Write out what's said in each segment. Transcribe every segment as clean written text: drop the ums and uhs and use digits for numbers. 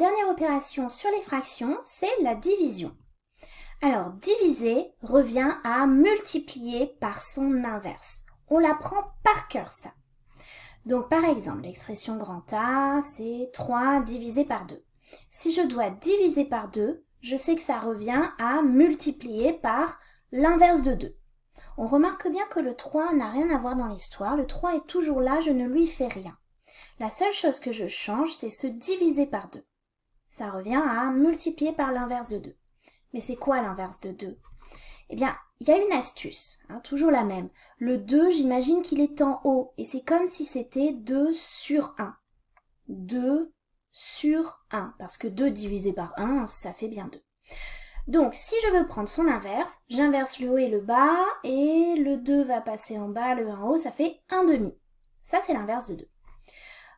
dernière opération sur les fractions, c'est la division. Alors, diviser revient à multiplier par son inverse. On l'apprend par cœur, ça. Donc, par exemple, l'expression grand A, c'est 3 divisé par 2. Si je dois diviser par 2, je sais que ça revient à multiplier par l'inverse de 2. On remarque bien que le 3 n'a rien à voir dans l'histoire. Le 3 est toujours là, je ne lui fais rien. La seule chose que je change, c'est ce diviser par 2. Ça revient à multiplier par l'inverse de 2. Mais c'est quoi l'inverse de 2? Eh bien, il y a une astuce, toujours la même. Le 2, j'imagine qu'il est en haut, et c'est comme si c'était 2 sur 1. 2 sur 1, parce que 2 divisé par 1, ça fait bien 2. Donc, si je veux prendre son inverse, j'inverse le haut et le bas, et le 2 va passer en bas, le 1 en haut, ça fait 1 demi. Ça, c'est l'inverse de 2.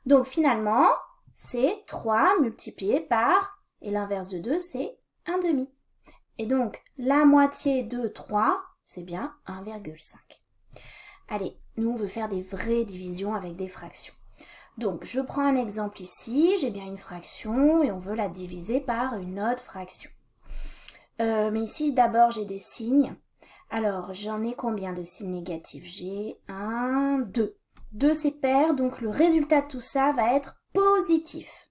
Donc, finalement, c'est 3 multiplié par, et l'inverse de 2, c'est 1 demi. Et donc, la moitié de 3, c'est bien 1,5. Allez, nous, on veut faire des vraies divisions avec des fractions. Donc, je prends un exemple ici, j'ai bien une fraction et on veut la diviser par une autre fraction. Mais ici, d'abord, j'ai des signes. Alors, j'en ai combien de signes négatifs? J'ai 1, 2. 2, c'est pair, donc le résultat de tout ça va être positif.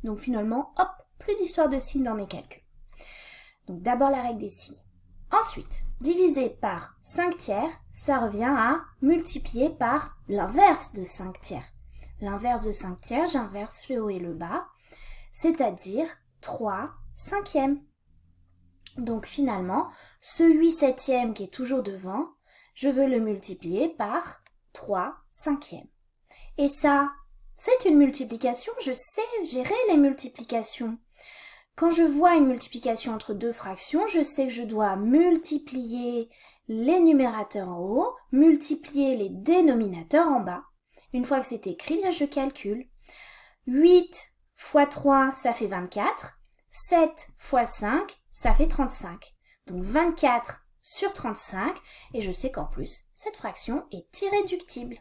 Donc, finalement, hop, plus d'histoire de signes dans mes calculs. Donc, d'abord, la règle des signes. Ensuite, diviser par 5 tiers, ça revient à multiplier par l'inverse de 5 tiers. L'inverse de 5 tiers, j'inverse le haut et le bas, c'est-à-dire 3 cinquièmes. Donc finalement, ce 8 septièmes qui est toujours devant, je veux le multiplier par 3 cinquièmes. Et ça, c'est une multiplication, je sais gérer les multiplications. Quand je vois une multiplication entre deux fractions, je sais que je dois multiplier les numérateurs en haut, multiplier les dénominateurs en bas. Une fois que c'est écrit, bien je calcule. 8 fois 3, ça fait 24. 7 fois 5, ça fait 35. Donc 24 sur 35, et je sais qu'en plus, cette fraction est irréductible.